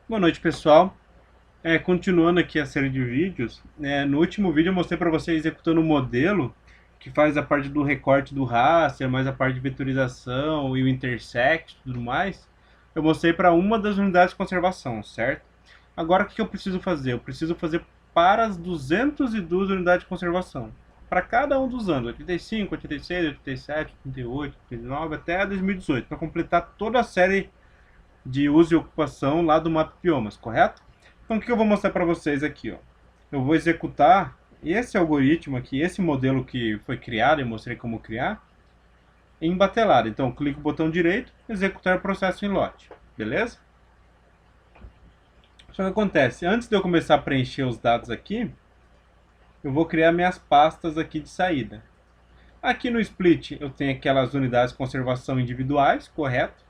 Boa noite, pessoal. Continuando aqui a série de vídeos, no último vídeo eu mostrei para você executando um modelo que faz a parte do recorte do raster, mais a parte de vetorização e o intersect e tudo mais. Eu mostrei para uma das unidades de conservação, certo? Agora o que eu preciso fazer? Eu preciso fazer para as 202 unidades de conservação. Para cada um dos anos, 85, 86, 87, 88, 89 até 2018, para completar toda a série de uso e ocupação lá do Map Biomas, correto? Então o que eu vou mostrar para vocês aqui, ó? Eu vou executar esse algoritmo aqui, esse modelo que foi criado e mostrei como criar, em batelada. Então clico no botão direito, executar processo em lote, beleza? Só que acontece, antes de eu começar a preencher os dados aqui, eu vou criar minhas pastas aqui de saída. Aqui no split eu tenho aquelas unidades de conservação individuais, correto?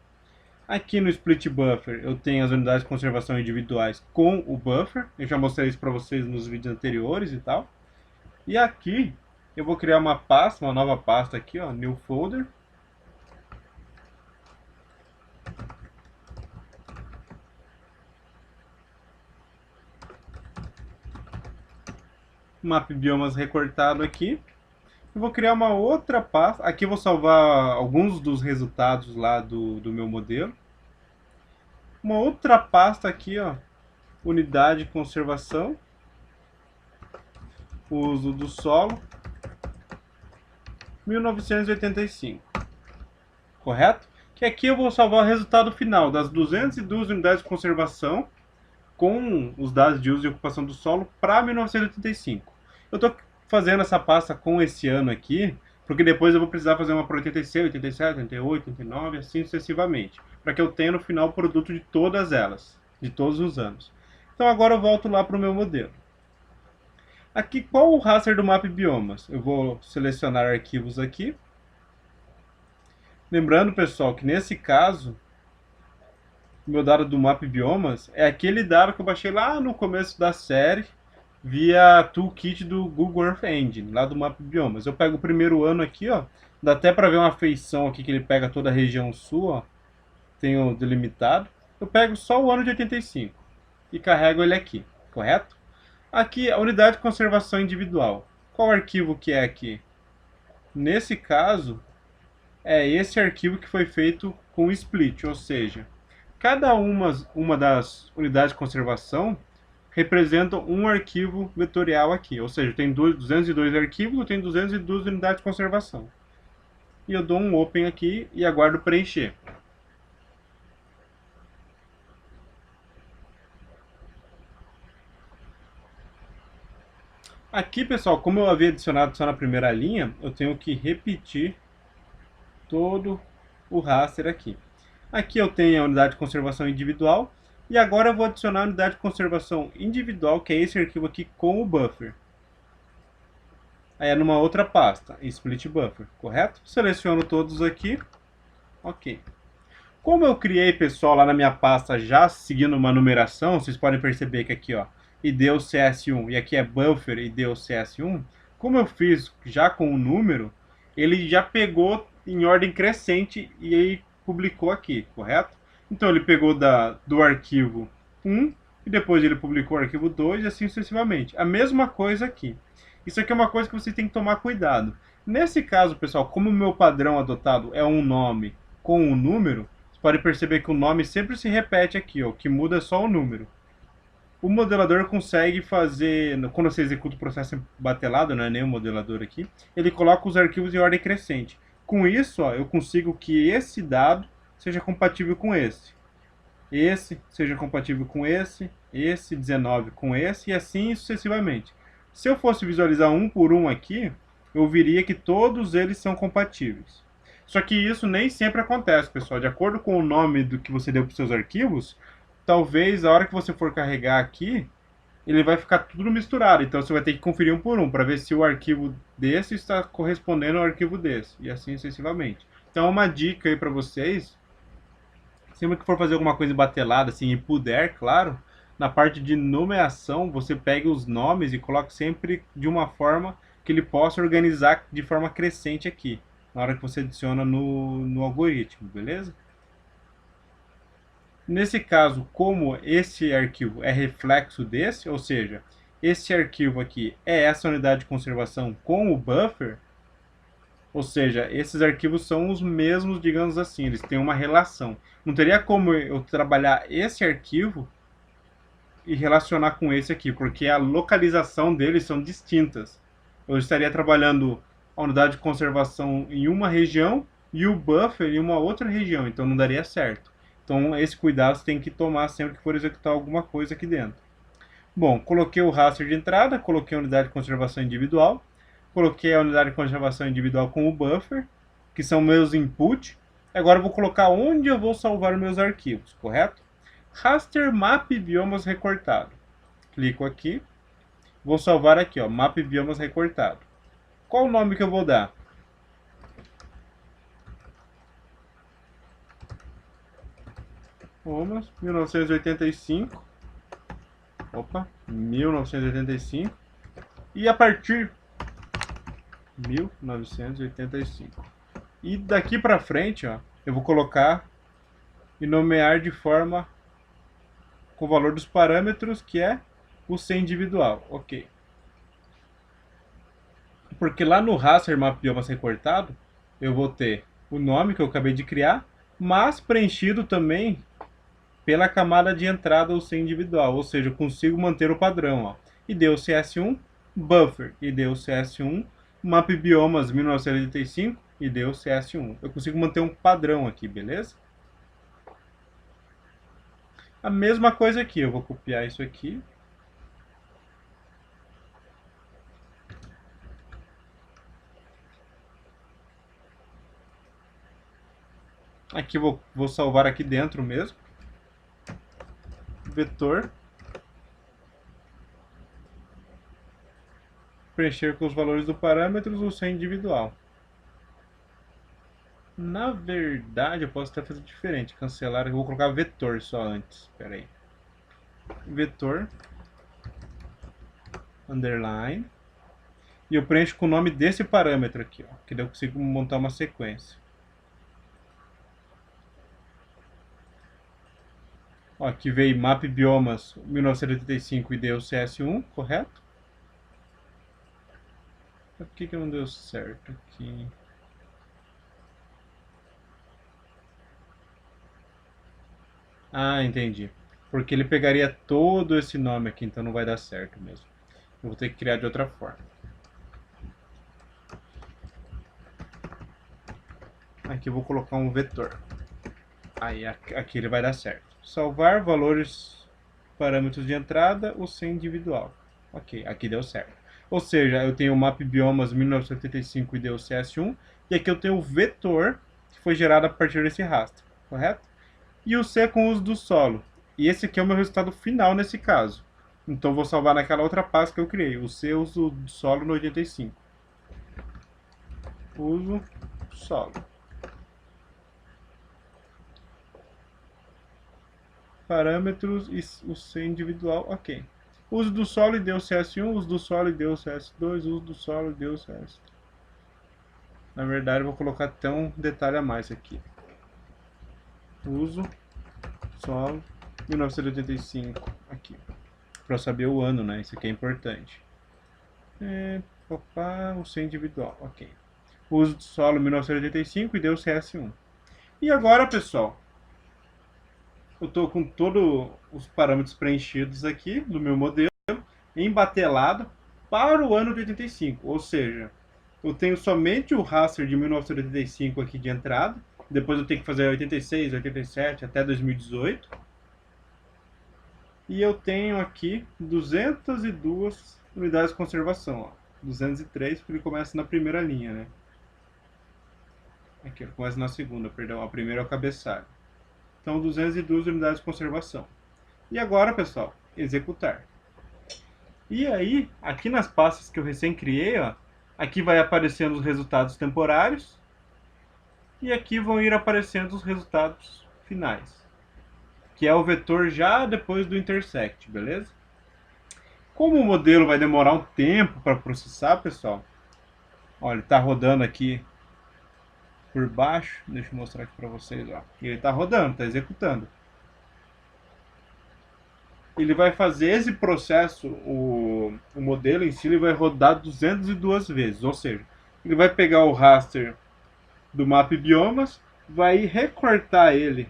Aqui no Split Buffer eu tenho as unidades de conservação individuais com o buffer. Eu já mostrei isso para vocês nos vídeos anteriores e tal. E aqui eu vou criar uma pasta, uma nova pasta aqui, ó, New Folder. Map Biomas recortado aqui. Eu vou criar uma outra pasta. Aqui eu vou salvar alguns dos resultados lá do meu modelo. Uma outra pasta aqui, ó, unidade de conservação, uso do solo, 1985. Correto? Que aqui eu vou salvar o resultado final das 202 unidades de conservação com os dados de uso e ocupação do solo para 1985. Eu estou fazendo essa pasta com esse ano aqui, porque depois eu vou precisar fazer uma para 86, 87, 88, 89, assim sucessivamente, para que eu tenha no final o produto de todas elas, de todos os anos. Então agora eu volto lá para o meu modelo. Aqui, qual o raster do Map Biomas? Eu vou selecionar arquivos aqui. Lembrando, pessoal, que nesse caso, o meu dado do Map Biomas é aquele dado que eu baixei lá no começo da série via toolkit do Google Earth Engine, lá do Map Biomas. Eu pego o primeiro ano aqui, ó, dá até para ver uma feição aqui que ele pega toda a região sul, ó, tem o delimitado. Eu pego só o ano de 85 e carrego ele aqui, correto? Aqui a unidade de conservação individual. Qual arquivo que é aqui? Nesse caso, é esse arquivo que foi feito com split, ou seja, cada uma das unidades de conservação representa um arquivo vetorial aqui, ou seja, tem 202 arquivos, eu tenho 202 unidades de conservação. E eu dou um open aqui e aguardo preencher. Aqui, pessoal, como eu havia adicionado só na primeira linha, eu tenho que repetir todo o raster aqui. Aqui eu tenho a unidade de conservação individual. E agora eu vou adicionar a unidade de conservação individual, que é esse arquivo aqui com o buffer. Aí é numa outra pasta, split buffer, correto? Seleciono todos aqui. Ok. Como eu criei, pessoal, lá na minha pasta já seguindo uma numeração, vocês podem perceber que aqui, ó, ID o CS1 e aqui é buffer ID o CS1. Como eu fiz já com o número, ele já pegou em ordem crescente e aí publicou aqui, correto? Então ele pegou do arquivo 1 e depois ele publicou o arquivo 2 e assim sucessivamente. A mesma coisa aqui. Isso aqui é uma coisa que você tem que tomar cuidado. Nesse caso, pessoal, como o meu padrão adotado é um nome com um número, você pode perceber que o nome sempre se repete aqui, ó, que muda só o número. O modelador consegue fazer, quando você executa o processo batelado, não é nem o modelador aqui, ele coloca os arquivos em ordem crescente. Com isso, ó, eu consigo que esse dado seja compatível com esse seja compatível com esse 19 com esse, e assim sucessivamente. Se eu fosse visualizar um por um aqui, eu veria que todos eles são compatíveis. Só que isso nem sempre acontece, pessoal. De acordo com o nome do que você deu para os seus arquivos, talvez a hora que você for carregar aqui, ele vai ficar tudo misturado. Então você vai ter que conferir um por um para ver se o arquivo desse está correspondendo ao arquivo desse, e assim sucessivamente. Então uma dica aí para vocês, sempre que for fazer alguma coisa batelada, assim, e puder, claro, na parte de nomeação, você pegue os nomes e coloque sempre de uma forma que ele possa organizar de forma crescente aqui, na hora que você adiciona no algoritmo, beleza? Nesse caso, como esse arquivo é reflexo desse, ou seja, esse arquivo aqui é essa unidade de conservação com o buffer, ou seja, esses arquivos são os mesmos, digamos assim, eles têm uma relação. Não teria como eu trabalhar esse arquivo e relacionar com esse aqui, porque a localização deles são distintas. Eu estaria trabalhando a unidade de conservação em uma região e o buffer em uma outra região, então não daria certo. Então esse cuidado você tem que tomar sempre que for executar alguma coisa aqui dentro. Bom, coloquei o raster de entrada, coloquei a unidade de conservação individual, coloquei a unidade de conservação individual com o buffer, que são meus inputs. Agora eu vou colocar onde eu vou salvar meus arquivos, correto? Raster map biomas recortado. Clico aqui, vou salvar aqui, ó, map biomas recortado. Qual o nome que eu vou dar? Biomas 1985. Opa, 1985. E a partir 1985. E daqui para frente, ó, eu vou colocar e nomear de forma com o valor dos parâmetros, que é o C individual. Ok. Porque lá no raster map biomas recortado, eu vou ter o nome que eu acabei de criar, mas preenchido também pela camada de entrada o C individual, ou seja, eu consigo manter o padrão. Ó. E deu CS1 buffer, e deu CS1 map biomas 1985, e deu CS1. Eu consigo manter um padrão aqui, beleza? A mesma coisa aqui, eu vou copiar isso aqui. Aqui vou salvar aqui dentro mesmo. Vetor. Preencher com os valores do parâmetro o seu individual. Na verdade, eu posso até fazer diferente. Cancelar, eu vou colocar vetor só antes. Espera aí. Vetor. Underline. E eu preencho com o nome desse parâmetro aqui, ó, que daí eu consigo montar uma sequência. Ó, aqui veio map biomas 1985 e deu CS1, correto? Por que não deu certo aqui? Ah, entendi. Porque ele pegaria todo esse nome aqui, então não vai dar certo mesmo. Eu vou ter que criar de outra forma. Aqui eu vou colocar um vetor. Aí aqui ele vai dar certo. Salvar valores, parâmetros de entrada, o C individual. Ok, aqui deu certo. Ou seja, eu tenho o map biomas 1985 e deu CS1. E aqui eu tenho o vetor que foi gerado a partir desse rastro, correto? E o C com o uso do solo. E esse aqui é o meu resultado final nesse caso. Então vou salvar naquela outra pasta que eu criei. O C uso do solo no 85. Uso solo. Parâmetros e o C individual, ok. Uso do solo e deu CS1, uso do solo e deu CS2, uso do solo e deu CS3. Na verdade, eu vou colocar até um detalhe a mais aqui. Uso solo 1985 aqui. Para saber o ano, né? Isso aqui é importante. Opa, o C individual, ok. Uso do solo 1985 e deu CS1. E agora, pessoal, eu estou com todos os parâmetros preenchidos aqui do meu modelo, embatelado para o ano de 85. Ou seja, eu tenho somente o raster de 1985 aqui de entrada. Depois eu tenho que fazer 86, 87 até 2018. E eu tenho aqui 202 unidades de conservação. Ó. 203 porque ele começa na primeira linha, né? Aqui, ele começa na segunda, perdão. A primeira é o cabeçalho. Então, 202 unidades de conservação. E agora, pessoal, executar. E aí, aqui nas pastas que eu recém criei, ó, aqui vai aparecendo os resultados temporários e aqui vão ir aparecendo os resultados finais, que é o vetor já depois do intersect, beleza? Como o modelo vai demorar um tempo para processar, pessoal, olha, ele está rodando aqui por baixo, deixa eu mostrar aqui para vocês, ó. Ele está rodando, está executando. ele vai fazer esse processo, o modelo em si, ele vai rodar 202 vezes, ou seja, ele vai pegar o raster do mapa biomas, vai recortar ele,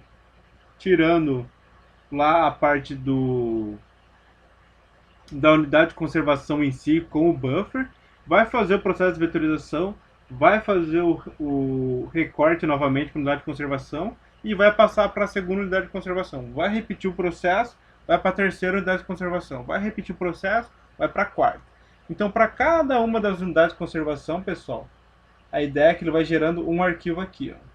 tirando lá a parte da unidade de conservação em si com o buffer, vai fazer o processo de vetorização, vai fazer o recorte novamente para a unidade de conservação e vai passar para a segunda unidade de conservação. Vai repetir o processo, vai para a terceira unidade de conservação. Vai repetir o processo, vai para a quarta. Então, para cada uma das unidades de conservação, pessoal, a ideia é que ele vai gerando um arquivo aqui. Ó.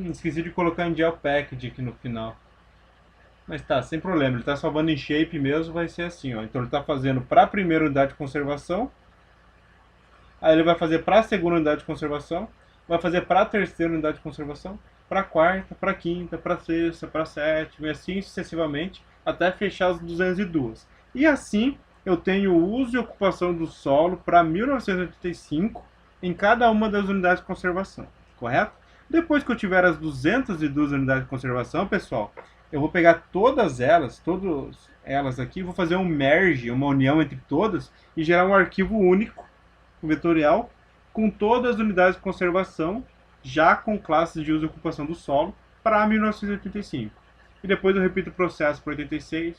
Esqueci de colocar em gel package aqui no final. Mas tá, sem problema, ele está salvando em shape mesmo, vai ser assim, ó. Então ele está fazendo para a primeira unidade de conservação, aí ele vai fazer para a segunda unidade de conservação, vai fazer para a terceira unidade de conservação, para a quarta, para a quinta, para a sexta, para a sétima, e assim sucessivamente, até fechar as 202. E assim eu tenho o uso e ocupação do solo para 1985 em cada uma das unidades de conservação, correto? Depois que eu tiver as 202 unidades de conservação, pessoal, eu vou pegar todas elas aqui, vou fazer um merge, uma união entre todas e gerar um arquivo único, um vetorial, com todas as unidades de conservação, já com classes de uso e ocupação do solo, para 1985. E depois eu repito o processo para 86,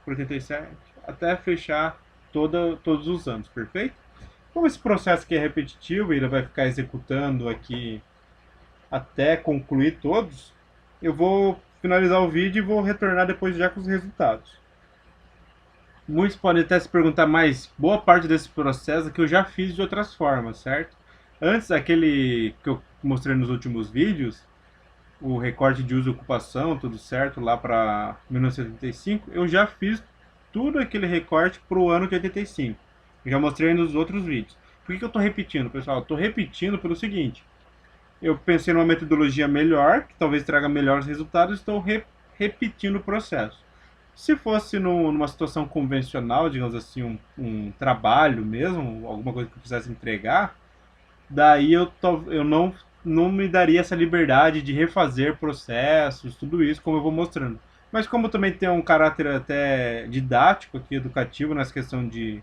para 87, até fechar todos os anos, perfeito? Como esse processo aqui é repetitivo e ele vai ficar executando aqui até concluir todos, eu vou finalizar o vídeo e vou retornar depois já com os resultados. Muitos podem até se perguntar, mas boa parte desse processo que eu já fiz de outras formas, certo? Antes, aquele que eu mostrei nos últimos vídeos, o recorte de uso e ocupação, tudo certo, lá para 1985, eu já fiz tudo aquele recorte para o ano de 85. Eu já mostrei nos outros vídeos. Por que eu estou repetindo, pessoal? Eu estou repetindo pelo seguinte: eu pensei numa metodologia melhor, que talvez traga melhores resultados, estou repetindo o processo. Se fosse numa situação convencional, digamos assim, um trabalho mesmo, alguma coisa que eu quisesse entregar, daí eu não me daria essa liberdade de refazer processos, tudo isso, como eu vou mostrando. Mas como também tem um caráter até didático aqui, educativo, nessa questão de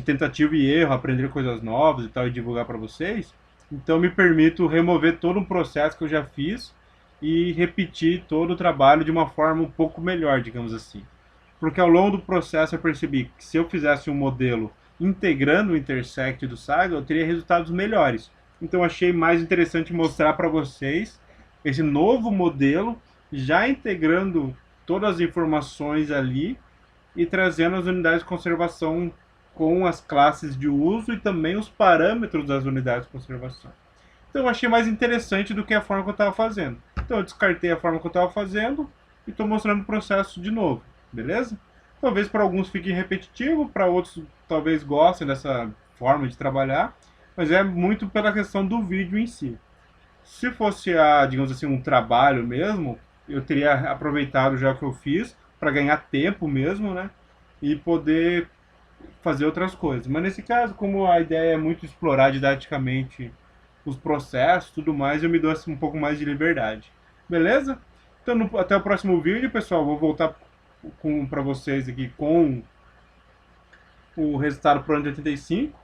tentativa e erro, aprender coisas novas e tal, e divulgar para vocês, então me permito remover todo um processo que eu já fiz e repetir todo o trabalho de uma forma um pouco melhor, digamos assim. Porque ao longo do processo eu percebi que se eu fizesse um modelo integrando o intersect do Saga, eu teria resultados melhores. Então achei mais interessante mostrar para vocês esse novo modelo, já integrando todas as informações ali e trazendo as unidades de conservação com as classes de uso e também os parâmetros das unidades de conservação. Então eu achei mais interessante do que a forma que eu estava fazendo. Então eu descartei a forma que eu estava fazendo e estou mostrando o processo de novo, beleza? Talvez para alguns fique repetitivo, para outros talvez gostem dessa forma de trabalhar, mas é muito pela questão do vídeo em si. Se fosse, digamos assim, um trabalho mesmo, eu teria aproveitado já o que eu fiz para ganhar tempo mesmo, né? E poder fazer outras coisas. Mas nesse caso, como a ideia é muito explorar didaticamente os processos, tudo mais, eu me dou assim, um pouco mais de liberdade. Beleza? Então, até o próximo vídeo, pessoal. Vou voltar para vocês aqui com o resultado para o ano de 85.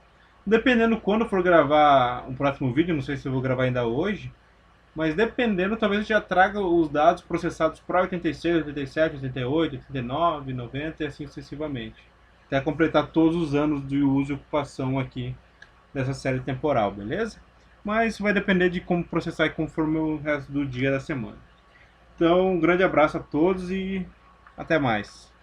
Dependendo quando for gravar um próximo vídeo, não sei se eu vou gravar ainda hoje, mas dependendo, talvez eu já traga os dados processados para 86, 87, 88, 89, 90 e assim sucessivamente. Até completar todos os anos de uso e ocupação aqui dessa série temporal, beleza? Mas isso vai depender de como processar conforme o resto do dia da semana. Então, um grande abraço a todos e até mais.